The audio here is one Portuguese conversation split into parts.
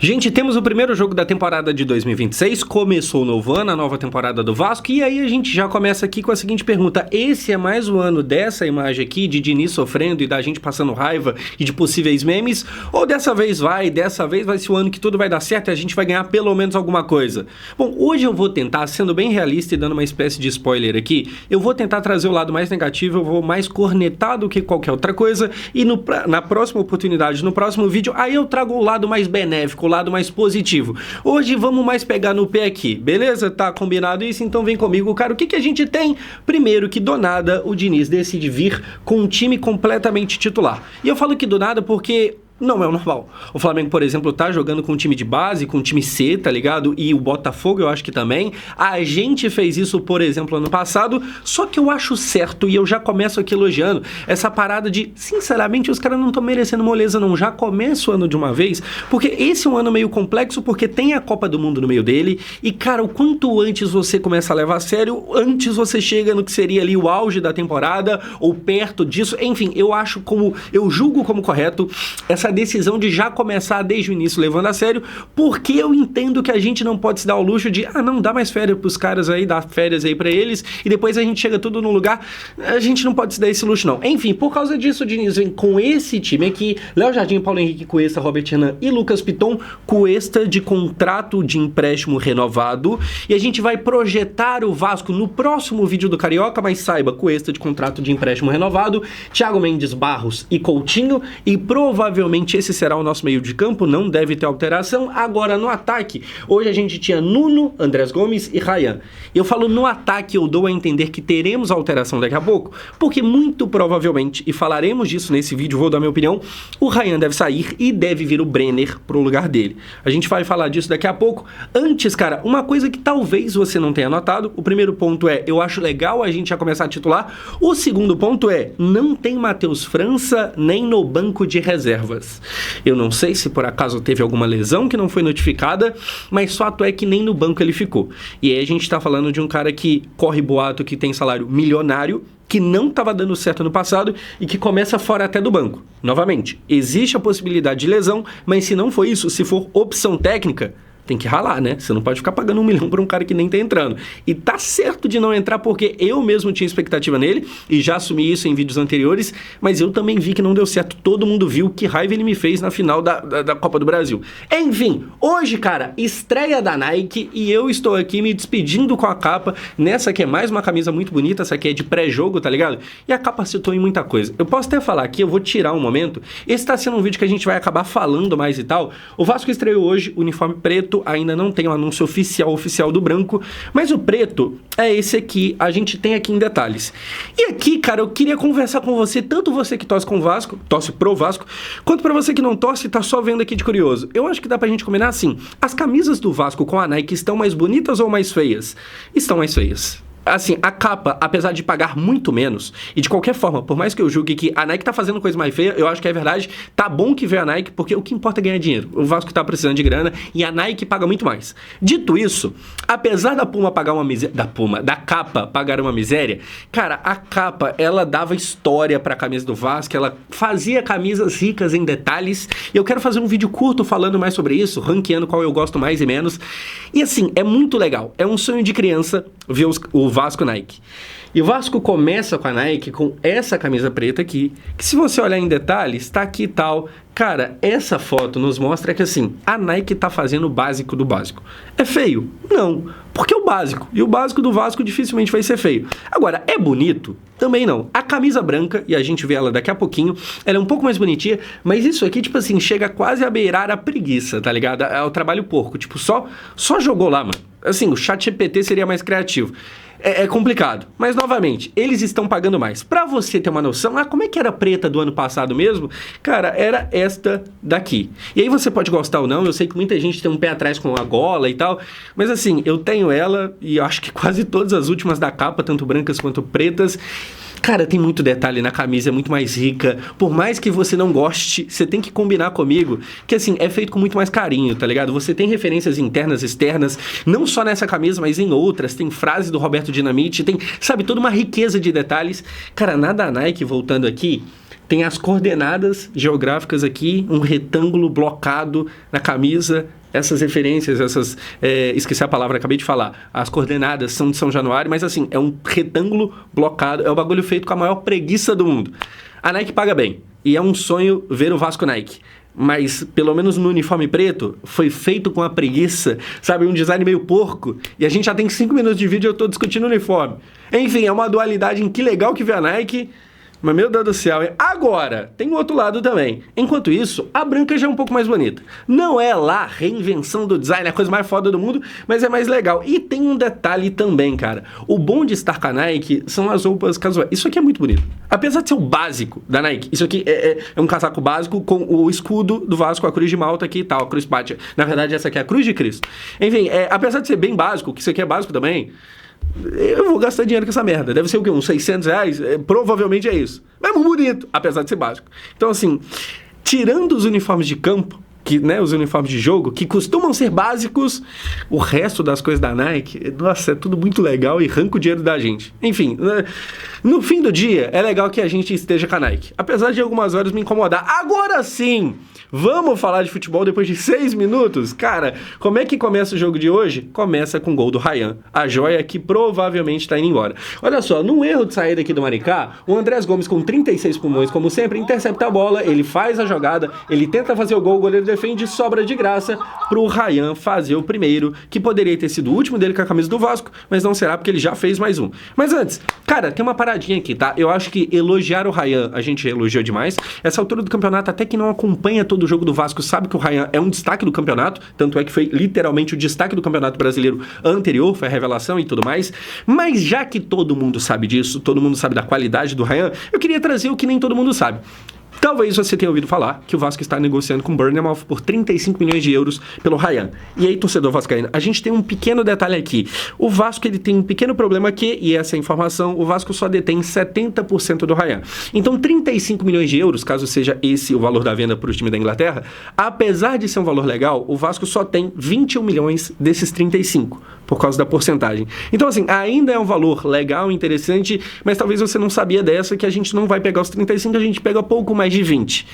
Gente, temos o primeiro jogo da temporada de 2026, começou o novo ano, a nova temporada do Vasco, e aí a gente já começa aqui com a seguinte pergunta: esse é mais o ano dessa imagem aqui, de Diniz sofrendo e da gente passando raiva e de possíveis memes, ou dessa vez vai ser o ano que tudo vai dar certo e a gente vai ganhar pelo menos alguma coisa? Bom, hoje eu vou tentar, sendo bem realista e dando uma espécie de spoiler aqui, eu vou tentar trazer o lado mais negativo, eu vou mais cornetar do que qualquer outra coisa, e na próxima oportunidade, no próximo vídeo, aí eu trago o lado mais benéfico, o lado mais positivo. Hoje vamos mais pegar no pé aqui, beleza? Tá combinado isso? Então vem comigo, cara. O que a gente tem? Primeiro que do nada o Diniz decide vir com um time completamente titular. E eu falo que do nada porque não é o normal. O Flamengo, por exemplo, tá jogando com um time de base, com um time C, tá ligado? E o Botafogo eu acho que também. A gente fez isso, por exemplo, ano passado, só que eu acho certo, e eu já começo aqui elogiando, essa parada de, sinceramente, os caras não estão merecendo moleza não. Já começa o ano de uma vez, porque esse é um ano meio complexo, porque tem a Copa do Mundo no meio dele, e, cara, o quanto antes você começa a levar a sério, antes você chega no que seria ali o auge da temporada, ou perto disso. Enfim, eu julgo como correto essa decisão de já começar desde o início levando a sério, porque eu entendo que a gente não pode se dar ao luxo de, não dá mais férias pros caras aí, dá férias aí pra eles, e depois a gente chega tudo no lugar. A gente não pode se dar esse luxo não. Enfim, por causa disso o Diniz vem com esse time aqui: Léo Jardim, Paulo Henrique Cuesta, Robert Renan e Lucas Piton. Cuesta de contrato de empréstimo renovado, e a gente vai projetar o Vasco no próximo vídeo do Carioca, mas saiba, Cuesta de contrato de empréstimo renovado, Thiago Mendes, Barros e Coutinho, e provavelmente esse será o nosso meio de campo, não deve ter alteração. Agora no ataque, hoje a gente tinha Nuno, Andrés Gomes e Ryan. Eu falo no ataque, eu dou a entender que teremos alteração daqui a pouco, porque muito provavelmente, e falaremos disso nesse vídeo, vou dar minha opinião, o Ryan deve sair e deve vir o Brenner pro lugar dele. A gente vai falar disso daqui a pouco. Antes, cara, uma coisa que talvez você não tenha notado: o primeiro ponto é, eu acho legal a gente já começar a titular. O segundo ponto é, não tem Matheus França nem no banco de reservas. Eu não sei se por acaso teve alguma lesão que não foi notificada, mas fato é que nem no banco ele ficou. E aí a gente tá falando de um cara que corre boato, que tem salário milionário, que não estava dando certo no passado e que começa fora até do banco. Novamente, existe a possibilidade de lesão, mas se não for isso, se for opção técnica, tem que ralar, né? Você não pode ficar pagando 1 milhão para um cara que nem tá entrando. E tá certo de não entrar, porque eu mesmo tinha expectativa nele, e já assumi isso em vídeos anteriores, mas eu também vi que não deu certo. Todo mundo viu que raiva ele me fez na final da Copa do Brasil. Enfim, hoje, cara, estreia da Nike, e eu estou aqui me despedindo com a capa. Nessa aqui é mais uma camisa muito bonita, essa aqui é de pré-jogo, tá ligado? E a capa citou em muita coisa. Eu posso até falar aqui, eu vou tirar um momento. Esse tá sendo um vídeo que a gente vai acabar falando mais e tal. O Vasco estreou hoje, uniforme preto. Ainda não tem um anúncio oficial do branco, mas o preto é esse aqui, a gente tem aqui em detalhes. E aqui, cara, eu queria conversar com você, tanto você que torce com o Vasco, torce pro Vasco, quanto pra você que não torce e tá só vendo aqui de curioso. Eu acho que dá pra gente combinar assim: as camisas do Vasco com a Nike estão mais bonitas ou mais feias? Estão mais feias. Assim, a capa, apesar de pagar muito menos, e de qualquer forma, por mais que eu julgue que a Nike tá fazendo coisa mais feia, eu acho que é verdade, tá bom que veio a Nike, porque o que importa é ganhar dinheiro. O Vasco tá precisando de grana e a Nike paga muito mais. Dito isso, apesar da Puma pagar uma miséria, da capa pagar uma miséria, cara, a capa, ela dava história pra camisa do Vasco, ela fazia camisas ricas em detalhes, e eu quero fazer um vídeo curto falando mais sobre isso, ranqueando qual eu gosto mais e menos. E assim, é muito legal, é um sonho de criança ver o Vasco Nike. E o Vasco começa com a Nike com essa camisa preta aqui, que se você olhar em detalhes, tá aqui e tal. Cara, essa foto nos mostra que assim, a Nike tá fazendo o básico do básico. É feio? Não, porque é o básico. E o básico do Vasco dificilmente vai ser feio. Agora, é bonito? Também não. A camisa branca, e a gente vê ela daqui a pouquinho, ela é um pouco mais bonitinha, mas isso aqui, tipo assim, chega quase a beirar a preguiça, tá ligado? É o trabalho porco. Tipo, só jogou lá, mano. Assim, o ChatGPT seria mais criativo. É complicado, mas novamente, eles estão pagando mais. Pra você ter uma noção, como é que era a preta do ano passado mesmo? Cara, era esta daqui. E aí você pode gostar ou não, eu sei que muita gente tem um pé atrás com a gola e tal, mas assim, eu tenho ela e acho que quase todas as últimas da capa, tanto brancas quanto pretas. Cara, tem muito detalhe na camisa, é muito mais rica. Por mais que você não goste, você tem que combinar comigo que, assim, é feito com muito mais carinho, tá ligado? Você tem referências internas, externas, não só nessa camisa, mas em outras. Tem frase do Roberto Dinamite, tem, sabe, toda uma riqueza de detalhes. Cara, na da Nike, voltando aqui, tem as coordenadas geográficas aqui, um retângulo blocado na camisa. Essas referências, esqueci a palavra, acabei de falar. As coordenadas são de São Januário, mas assim, é um retângulo blocado. É o bagulho feito com a maior preguiça do mundo. A Nike paga bem. E é um sonho ver o Vasco Nike. Mas, pelo menos no uniforme preto, foi feito com a preguiça, sabe? Um design meio porco. E a gente já tem 5 minutos de vídeo e eu tô discutindo o uniforme. Enfim, é uma dualidade em que legal que vê a Nike. Mas, meu Deus do céu, hein? Agora, tem o outro lado também. Enquanto isso, a branca já é um pouco mais bonita. Não é lá reinvenção do design, a coisa mais foda do mundo, mas é mais legal. E tem um detalhe também, cara. O bom de estar com a Nike são as roupas casuais. Isso aqui é muito bonito. Apesar de ser o básico da Nike, isso aqui é um casaco básico com o escudo do Vasco, a cruz de Malta aqui e tal, a cruz Pátia. Na verdade, essa aqui é a cruz de Cristo. Enfim, apesar de ser bem básico, que isso aqui é básico também, eu vou gastar dinheiro com essa merda. Deve ser o quê? Uns 600 reais? Provavelmente é isso. Mas é muito bonito, apesar de ser básico. Então, assim, tirando os uniformes de campo, os uniformes de jogo, que costumam ser básicos, o resto das coisas da Nike, nossa, é tudo muito legal e arranca o dinheiro da gente. Enfim, no fim do dia, é legal que a gente esteja com a Nike. Apesar de algumas horas me incomodar. Agora sim! Vamos falar de futebol depois de 6 minutos? Cara, como é que começa o jogo de hoje? Começa com o gol do Ryan, a joia que provavelmente está indo embora. Olha só, num erro de saída aqui do Maricá, o Andrés Gomes com 36 pulmões, como sempre, intercepta a bola, ele faz a jogada, ele tenta fazer o gol, o goleiro defende, sobra de graça pro Ryan fazer o primeiro, que poderia ter sido o último dele com a camisa do Vasco, mas não será porque ele já fez mais um. Mas antes, cara, tem uma paradinha aqui, tá? Eu acho que elogiar o Ryan, a gente elogiou demais. Essa altura do campeonato, até que não acompanha todo o jogo do Vasco, sabe que o Ryan é um destaque do campeonato, tanto é que foi literalmente o destaque do Campeonato Brasileiro anterior, foi a revelação e tudo mais. Mas já que todo mundo sabe disso, todo mundo sabe da qualidade do Ryan, eu queria trazer o que nem todo mundo sabe. Talvez você tenha ouvido falar que o Vasco está negociando com o Bournemouth por 35 milhões de euros pelo Ryan. E aí, torcedor vascaíno, a gente tem um pequeno detalhe aqui. O Vasco ele tem um pequeno problema aqui, e essa é a informação, o Vasco só detém 70% do Ryan. Então, 35 milhões de euros, caso seja esse o valor da venda para o time da Inglaterra, apesar de ser um valor legal, o Vasco só tem 21 milhões desses 35, por causa da porcentagem. Então, assim, ainda é um valor legal, interessante, mas talvez você não sabia dessa, que a gente não vai pegar os 35, a gente pega pouco mais de 20.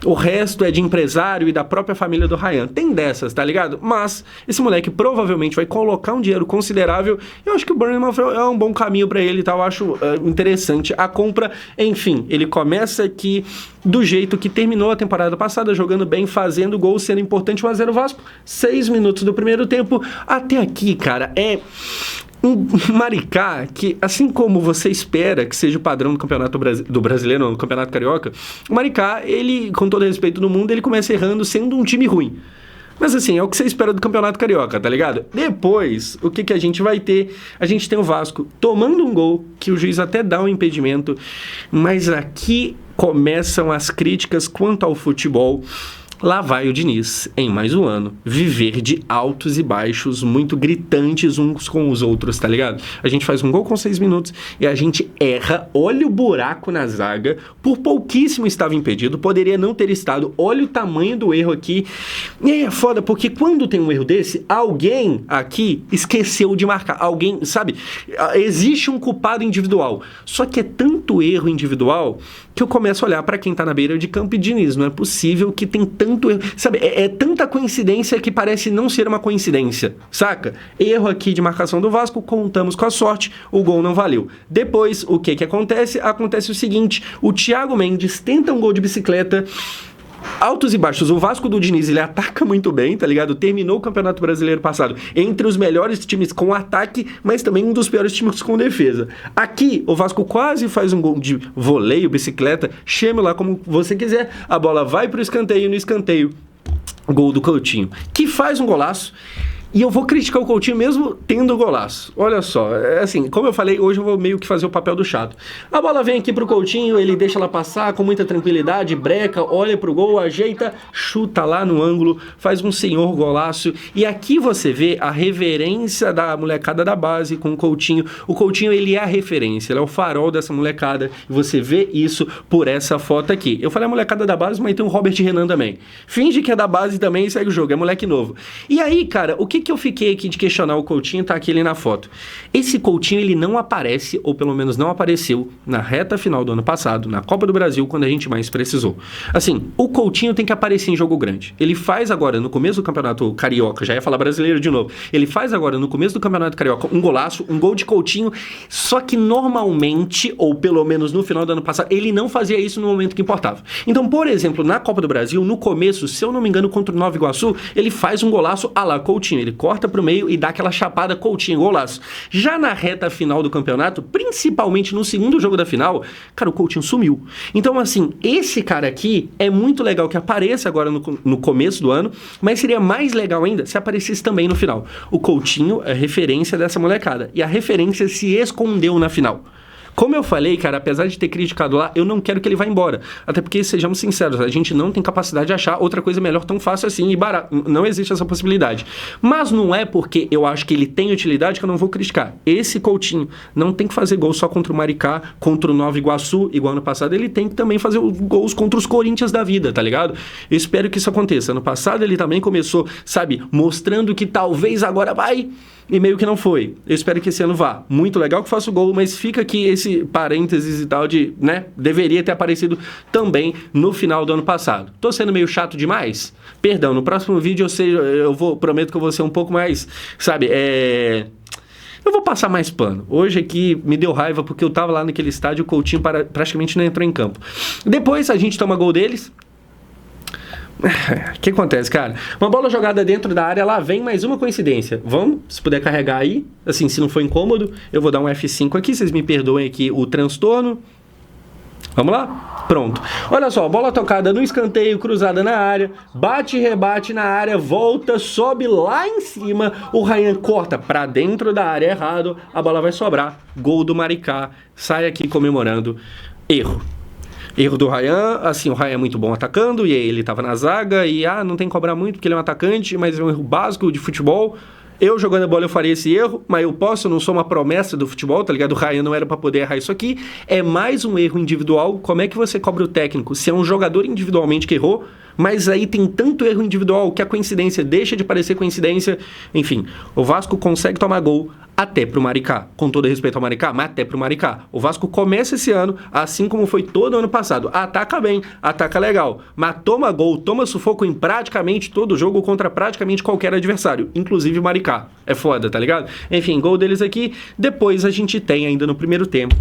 O resto é de empresário e da própria família do Ryan. Tem dessas, tá ligado? Mas esse moleque provavelmente vai colocar um dinheiro considerável. Eu acho que o Bournemouth é um bom caminho pra ele, tá? Eu acho interessante a compra. Enfim, ele começa aqui do jeito que terminou a temporada passada, jogando bem, fazendo gol, sendo importante. 1-0 Vasco, 6 minutos do primeiro tempo. Até aqui, cara, um Maricá que, assim como você espera que seja o padrão do campeonato do brasileiro, no campeonato carioca, o Maricá, ele, com todo respeito do mundo, ele começa errando sendo um time ruim. Mas assim, é o que você espera do campeonato carioca, tá ligado? Depois, o que a gente vai ter? A gente tem o Vasco tomando um gol, que o juiz até dá um impedimento, mas aqui começam as críticas quanto ao futebol. Lá vai o Diniz, em mais um ano, viver de altos e baixos muito gritantes uns com os outros, tá ligado? A gente faz um gol com 6 minutos e a gente erra, olha o buraco na zaga, por pouquíssimo estava impedido, poderia não ter estado, olha o tamanho do erro aqui. E aí é foda, porque quando tem um erro desse, alguém aqui esqueceu de marcar, alguém, sabe? Existe um culpado individual, só que é tanto erro individual que eu começo a olhar pra quem tá na beira de campo e Diniz, não é possível que tem tanto erro, sabe, é tanta coincidência que parece não ser uma coincidência, saca? Erro aqui de marcação do Vasco, contamos com a sorte, o gol não valeu. Depois, o que acontece? Acontece o seguinte, o Thiago Mendes tenta um gol de bicicleta, altos e baixos. O Vasco do Diniz, ele ataca muito bem, tá ligado? Terminou o Campeonato Brasileiro passado entre os melhores times com ataque, mas também um dos piores times com defesa. Aqui, o Vasco quase faz um gol de voleio, bicicleta, chame lá como você quiser, a bola vai pro escanteio, no escanteio, gol do Coutinho, que faz um golaço. E eu vou criticar o Coutinho mesmo tendo golaço. Olha só, assim, como eu falei, hoje eu vou meio que fazer o papel do chato. A bola vem aqui pro Coutinho, ele deixa ela passar com muita tranquilidade, breca, olha pro gol, ajeita, chuta lá no ângulo, faz um senhor golaço. E aqui você vê a reverência da molecada da base com o Coutinho. O Coutinho, ele é a referência, ele é o farol dessa molecada. E você vê isso por essa foto aqui. Eu falei a molecada da base, mas tem o Robert Renan também. Finge que é da base também e segue o jogo, é moleque novo. E aí, cara, o que que eu fiquei aqui de questionar o Coutinho, tá aqui ele na foto. Esse Coutinho, ele não aparece, ou pelo menos não apareceu, na reta final do ano passado, na Copa do Brasil, quando a gente mais precisou. Assim, o Coutinho tem que aparecer em jogo grande. Ele faz agora, no começo do Campeonato Carioca, já ia falar brasileiro de novo, ele faz agora, no começo do Campeonato Carioca, um golaço, um gol de Coutinho, só que normalmente, ou pelo menos no final do ano passado, ele não fazia isso no momento que importava. Então, por exemplo, na Copa do Brasil, no começo, se eu não me engano, contra o Nova Iguaçu, ele faz um golaço à la Coutinho. Ele corta pro meio e dá aquela chapada Coutinho, golaço. Já na reta final do campeonato, principalmente no segundo jogo da final, cara, o Coutinho sumiu. Então, assim, esse cara aqui é muito legal que apareça agora no começo do ano, mas seria mais legal ainda se aparecesse também no final. O Coutinho é referência dessa molecada. E a referência se escondeu na final. Como eu falei, cara, apesar de ter criticado lá, eu não quero que ele vá embora. Até porque, sejamos sinceros, a gente não tem capacidade de achar outra coisa melhor tão fácil assim e barato. Não existe essa possibilidade. Mas não é porque eu acho que ele tem utilidade que eu não vou criticar. Esse Coutinho não tem que fazer gol só contra o Maricá, contra o Nova Iguaçu, igual ano passado. Ele tem que também fazer gols contra os Corinthians da vida, tá ligado? Eu espero que isso aconteça. Ano passado ele também começou, sabe, mostrando que talvez agora vai... E meio que não foi. Eu espero que esse ano vá. Muito legal que faça o gol, mas fica aqui esse parênteses e tal de, né? Deveria ter aparecido também no final do ano passado. Tô sendo meio chato demais? Perdão, no próximo vídeo prometo que eu vou ser um pouco mais, sabe, eu vou passar mais pano. Hoje aqui me deu raiva porque eu tava lá naquele estádio e o Coutinho praticamente não entrou em campo. Depois a gente toma gol deles. O que acontece, cara? Uma bola jogada dentro da área, lá vem mais uma coincidência. Vamos, se puder carregar aí. Assim, se não for incômodo, eu vou dar um F5 aqui. Vocês me perdoem aqui o transtorno. Vamos lá? Pronto. Olha só, bola tocada no escanteio, cruzada na área, bate e rebate na área, volta, sobe lá em cima, o Ryan corta pra dentro da área errado, a bola vai sobrar. Gol do Maricá, sai aqui comemorando. Erro. Erro do Ryan, assim, o Ryan é muito bom atacando, e ele tava na zaga, e não tem que cobrar muito porque ele é um atacante, mas é um erro básico de futebol. Eu jogando a bola eu faria esse erro, mas eu não sou uma promessa do futebol, tá ligado? O Ryan não era pra poder errar isso aqui. É mais um erro individual. Como é que você cobra o técnico? Se é um jogador individualmente que errou, mas aí tem tanto erro individual que a coincidência deixa de parecer coincidência. Enfim, o Vasco consegue tomar gol até pro Maricá. Com todo respeito ao Maricá, mas até pro Maricá. O Vasco começa esse ano, assim como foi todo ano passado. Ataca bem, ataca legal, mas toma gol, toma sufoco em praticamente todo jogo contra praticamente qualquer adversário, inclusive o Maricá. É foda, tá ligado? Enfim, gol deles aqui. Depois a gente tem ainda no primeiro tempo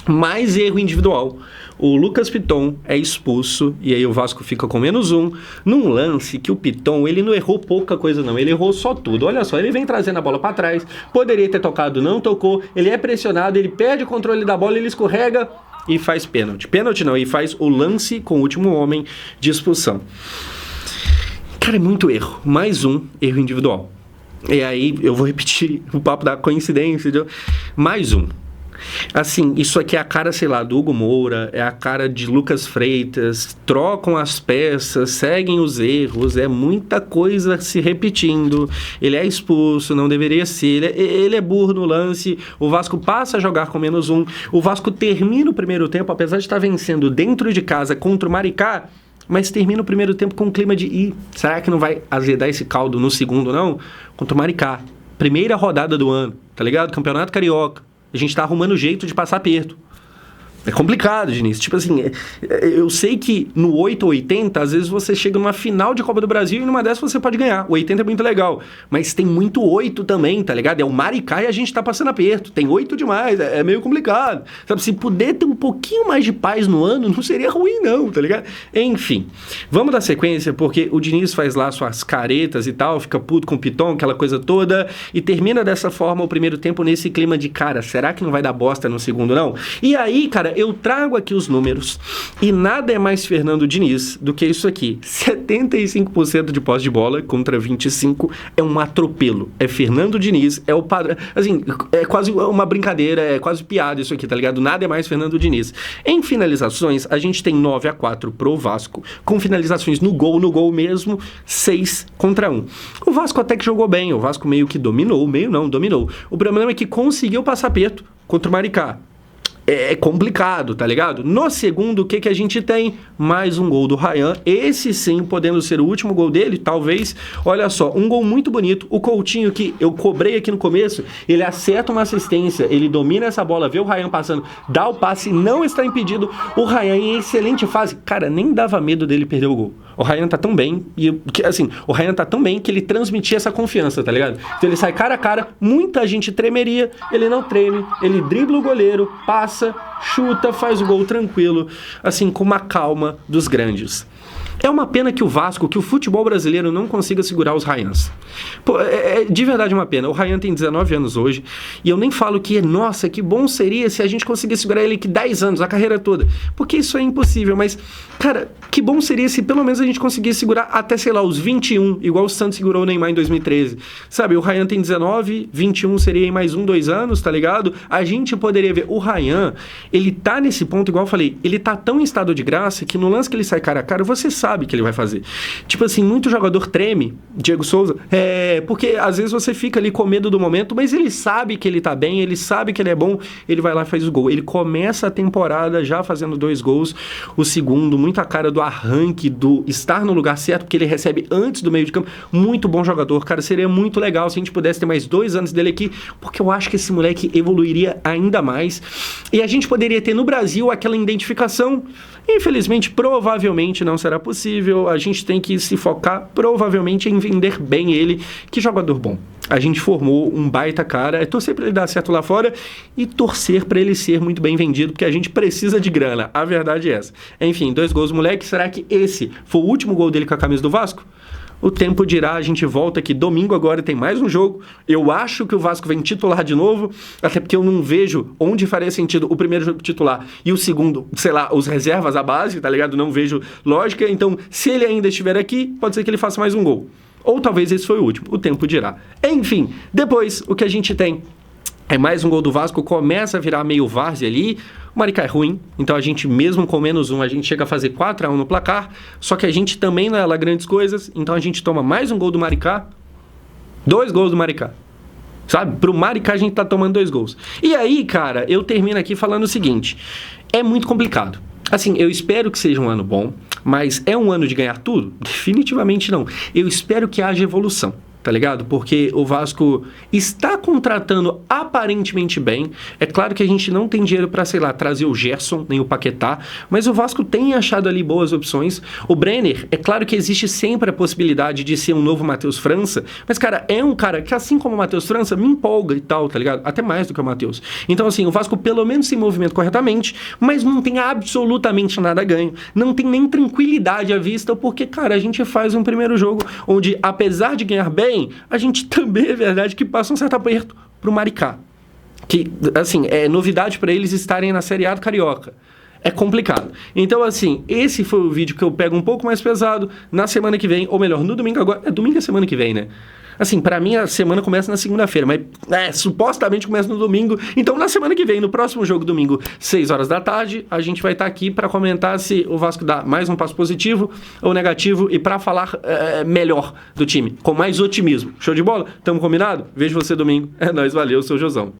mais erro individual. O Lucas Piton é expulso e aí o Vasco fica com -1 num lance que o Piton, ele não errou pouca coisa não, ele errou só tudo. Olha só, ele vem trazendo a bola para trás, poderia ter tocado, não tocou, ele é pressionado, ele perde o controle da bola, ele escorrega e faz pênalti. Pênalti não, e faz o lance com o último homem de expulsão. Cara, é muito erro. Mais um erro individual. E aí eu vou repetir o papo da coincidência, entendeu? Mais um. Assim, isso aqui é a cara, sei lá, do Hugo Moura, é a cara de Lucas Freitas, trocam as peças, seguem os erros, é muita coisa se repetindo, ele é expulso, não deveria ser, ele é burro no lance, o Vasco passa a jogar com -1, o Vasco termina o primeiro tempo, apesar de estar vencendo dentro de casa contra o Maricá, mas termina o primeiro tempo com um clima de, será que não vai azedar esse caldo no segundo, não? Contra o Maricá, primeira rodada do ano, tá ligado? Campeonato Carioca. A gente tá arrumando jeito de passar aperto. É complicado, Diniz. Tipo assim, eu sei que no 8 ou 80, às vezes você chega numa final de Copa do Brasil e numa dessas você pode ganhar. O 80 é muito legal. Mas tem muito 8 também, tá ligado? É o Maricá e a gente tá passando aperto. Tem 8 demais, é meio complicado. Sabe, se puder ter um pouquinho mais de paz no ano, não seria ruim não, tá ligado? Enfim, vamos dar sequência, porque o Diniz faz lá suas caretas e tal, fica puto com o Piton, aquela coisa toda, e termina dessa forma o primeiro tempo nesse clima de, cara, será que não vai dar bosta no segundo não? E aí, cara, eu trago aqui os números e nada é mais Fernando Diniz do que isso aqui. 75% de posse de bola contra 25% é um atropelo. É Fernando Diniz, é o padrão. Assim, é quase uma brincadeira, é quase piada isso aqui, tá ligado? Nada é mais Fernando Diniz. Em finalizações, a gente tem 9-4 pro Vasco, com finalizações no gol mesmo, 6-1. O Vasco até que jogou bem, o Vasco meio que dominou, dominou. O problema é que conseguiu passar perto contra o Maricá. é complicado, tá ligado? No segundo, o que a gente tem? Mais um gol do Ryan. Esse sim, podendo ser o último gol dele, talvez. Olha só, um gol muito bonito. O Coutinho, que eu cobrei aqui no começo, ele acerta uma assistência, ele domina essa bola, vê o Ryan passando, dá o passe, não está impedido. O Ryan em excelente fase. Cara, nem dava medo dele perder o gol. O Ryan tá tão bem, o Ryan tá tão bem que ele transmitia essa confiança, tá ligado? Então ele sai cara a cara, muita gente tremeria, ele não treme, ele dribla o goleiro, passa, chuta, faz o gol tranquilo, assim, com uma calma dos grandes. É uma pena que o Vasco, que o futebol brasileiro não consiga segurar os Ryans. Pô, é de verdade uma pena. O Ryan tem 19 anos hoje e eu nem falo que, nossa, que bom seria se a gente conseguisse segurar ele que 10 anos, a carreira toda. Porque isso é impossível, mas, cara, que bom seria se pelo menos a gente conseguisse segurar até, sei lá, os 21, igual o Santos segurou o Neymar em 2013. Sabe, o Ryan tem 19, 21 seria em mais 2 anos, tá ligado? A gente poderia ver. O Ryan, ele tá nesse ponto, igual eu falei, ele tá tão em estado de graça que no lance que ele sai cara a cara, você sabe que ele vai fazer. Tipo assim, muito jogador treme, Diego Souza, porque às vezes você fica ali com medo do momento, mas ele sabe que ele tá bem, ele sabe que ele é bom, ele vai lá e faz o gol. Ele começa a temporada já fazendo 2 gols, o segundo, muita cara do arranque, do estar no lugar certo, porque ele recebe antes do meio de campo. Muito bom jogador, cara, seria muito legal se a gente pudesse ter mais 2 anos dele aqui, porque eu acho que esse moleque evoluiria ainda mais, e a gente poderia ter no Brasil aquela identificação. Infelizmente, provavelmente não será possível. A gente tem que se focar provavelmente em vender bem ele. Que jogador bom. A gente formou um baita cara. É torcer para ele dar certo lá fora e torcer para ele ser muito bem vendido, porque a gente precisa de grana. A verdade é essa. Enfim, 2 gols, moleque. Será que esse foi o último gol dele com a camisa do Vasco? O tempo dirá, a gente volta aqui domingo agora, tem mais um jogo. Eu acho que o Vasco vem titular de novo, até porque eu não vejo onde faria sentido o primeiro jogo titular e o segundo, sei lá, os reservas, a base, tá ligado? Não vejo lógica. Então, se ele ainda estiver aqui, pode ser que ele faça mais um gol. Ou talvez esse foi o último, o tempo dirá. Enfim, depois o que a gente tem é mais um gol do Vasco, começa a virar meio várzea ali. O Maricá é ruim, então a gente mesmo com menos 1, a gente chega a fazer 4-1 no placar, só que a gente também não é lá grandes coisas, então a gente toma mais um gol do Maricá, 2 gols do Maricá. Sabe? Pro Maricá a gente tá tomando 2 gols. E aí, cara, eu termino aqui falando o seguinte, é muito complicado. Assim, eu espero que seja um ano bom, mas é um ano de ganhar tudo? Definitivamente não. Eu espero que haja evolução. Tá ligado? Porque o Vasco está contratando aparentemente bem. É claro que a gente não tem dinheiro para, sei lá, trazer o Gerson, nem o Paquetá, mas o Vasco tem achado ali boas opções. O Brenner, é claro que existe sempre a possibilidade de ser um novo Matheus França, mas, cara, é um cara que, assim como o Matheus França, me empolga e tal, tá ligado? Até mais do que o Matheus. Então, assim, o Vasco pelo menos se movimenta corretamente, mas não tem absolutamente nada a ganho. Não tem nem tranquilidade à vista, porque, cara, a gente faz um primeiro jogo onde, apesar de ganhar bem, a gente também é verdade que passa um certo aperto pro Maricá. Que, assim, é novidade para eles estarem na Série A do Carioca. É complicado. Então, assim, esse foi o vídeo que eu pego um pouco mais pesado na semana que vem, ou melhor, no domingo agora. É domingo é semana que vem, né? Assim, pra mim a semana começa na segunda-feira, mas supostamente começa no domingo. Então, na semana que vem, no próximo jogo, domingo, 6 horas da tarde, a gente vai estar aqui pra comentar se o Vasco dá mais um passo positivo ou negativo e pra falar melhor do time, com mais otimismo. Show de bola? Tamo combinado? Vejo você domingo. É nóis, valeu, sou o Josão.